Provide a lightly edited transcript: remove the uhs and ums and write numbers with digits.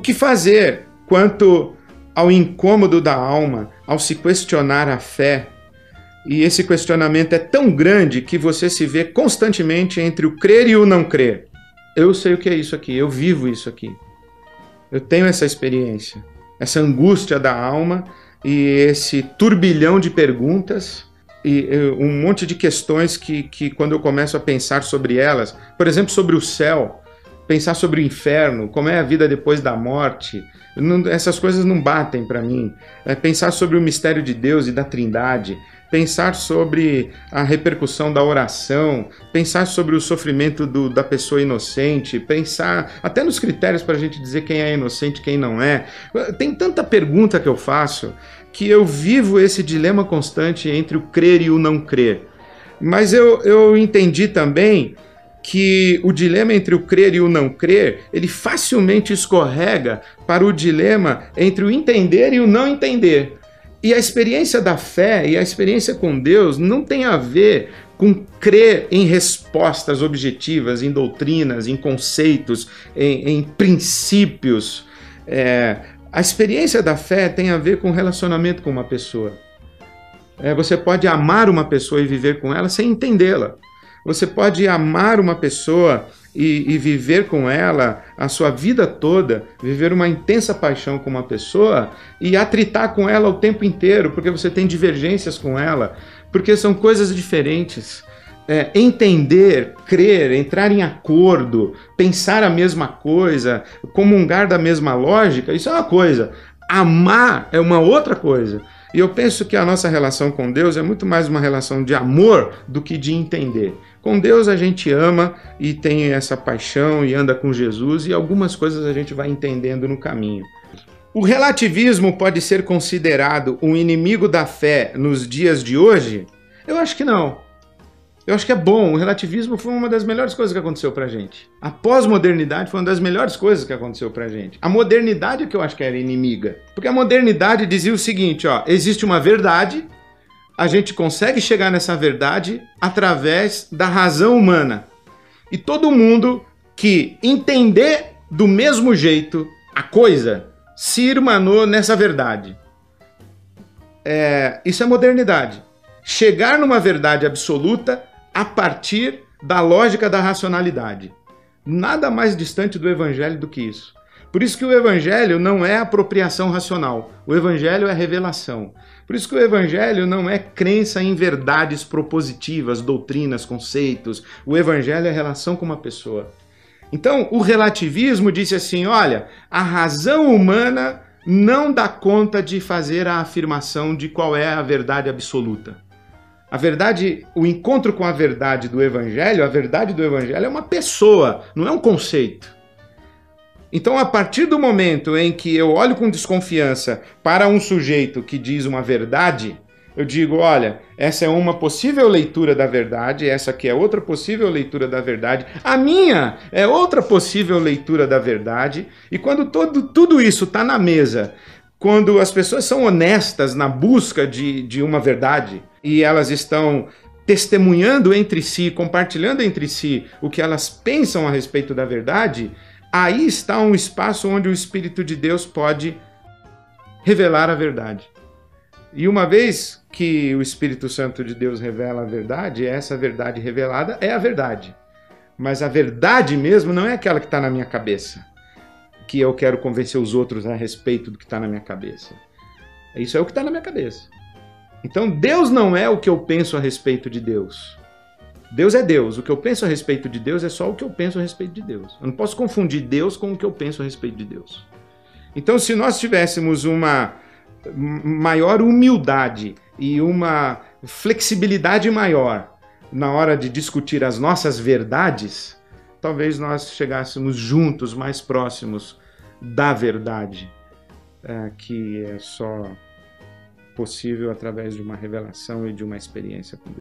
O que fazer quanto ao incômodo da alma, ao se questionar a fé? E esse questionamento é tão grande que você se vê constantemente entre o crer e o não crer. Eu sei o que é isso aqui, eu vivo isso aqui. Eu tenho essa experiência, essa angústia da alma e esse turbilhão de perguntas e um monte de questões que quando eu começo a pensar sobre elas, por exemplo, sobre o céu, pensar sobre o inferno, como é a vida depois da morte, essas coisas não batem para mim. Pensar sobre o mistério de Deus e da Trindade, pensar sobre a repercussão da oração, pensar sobre o sofrimento da pessoa inocente, pensar até nos critérios para a gente dizer quem é inocente e quem não é. Tem tanta pergunta que eu faço que eu vivo esse dilema constante entre o crer e o não crer. Mas eu entendi também que o dilema entre o crer e o não crer, ele facilmente escorrega para o dilema entre o entender e o não entender. E a experiência da fé e a experiência com Deus não tem a ver com crer em respostas objetivas, em doutrinas, em conceitos, em princípios. A experiência da fé tem a ver com relacionamento com uma pessoa. Você pode amar uma pessoa e viver com ela sem entendê-la. Você pode amar uma pessoa e viver com ela a sua vida toda, viver uma intensa paixão com uma pessoa e atritar com ela o tempo inteiro, porque você tem divergências com ela, porque são coisas diferentes. Entender, crer, entrar em acordo, pensar a mesma coisa, comungar da mesma lógica, isso é uma coisa. Amar é uma outra coisa. E eu penso que a nossa relação com Deus é muito mais uma relação de amor do que de entender. Com Deus a gente ama e tem essa paixão e anda com Jesus e algumas coisas a gente vai entendendo no caminho. O relativismo pode ser considerado um inimigo da fé nos dias de hoje? Eu acho que não. Eu acho que é bom. O relativismo foi uma das melhores coisas que aconteceu pra gente. A pós-modernidade foi uma das melhores coisas que aconteceu pra gente. A modernidade é que eu acho que era inimiga. Porque a modernidade dizia o seguinte, existe uma verdade, a gente consegue chegar nessa verdade através da razão humana. E todo mundo que entender do mesmo jeito a coisa se irmanou nessa verdade. Isso é modernidade. Chegar numa verdade absoluta a partir da lógica da racionalidade. Nada mais distante do evangelho do que isso. Por isso que o evangelho não é apropriação racional. O evangelho é revelação. Por isso que o evangelho não é crença em verdades propositivas, doutrinas, conceitos. O evangelho é relação com uma pessoa. Então, o relativismo disse assim, olha, a razão humana não dá conta de fazer a afirmação de qual é a verdade absoluta. A verdade, o encontro com a verdade do evangelho é uma pessoa, não é um conceito. Então, a partir do momento em que eu olho com desconfiança para um sujeito que diz uma verdade, eu digo, olha, essa é uma possível leitura da verdade, essa aqui é outra possível leitura da verdade, a minha é outra possível leitura da verdade, e quando tudo isso está na mesa, quando as pessoas são honestas na busca de uma verdade, e elas estão testemunhando entre si, compartilhando entre si o que elas pensam a respeito da verdade, aí está um espaço onde o Espírito de Deus pode revelar a verdade. E uma vez que o Espírito Santo de Deus revela a verdade, essa verdade revelada é a verdade. Mas a verdade mesmo não é aquela que está na minha cabeça, que eu quero convencer os outros a respeito do que está na minha cabeça. Isso é o que está na minha cabeça. Então Deus não é o que eu penso a respeito de Deus. Deus é Deus. O que eu penso a respeito de Deus é só o que eu penso a respeito de Deus. Eu não posso confundir Deus com o que eu penso a respeito de Deus. Então, se nós tivéssemos uma maior humildade e uma flexibilidade maior na hora de discutir as nossas verdades, talvez nós chegássemos juntos, mais próximos da verdade, que é só possível através de uma revelação e de uma experiência com Deus.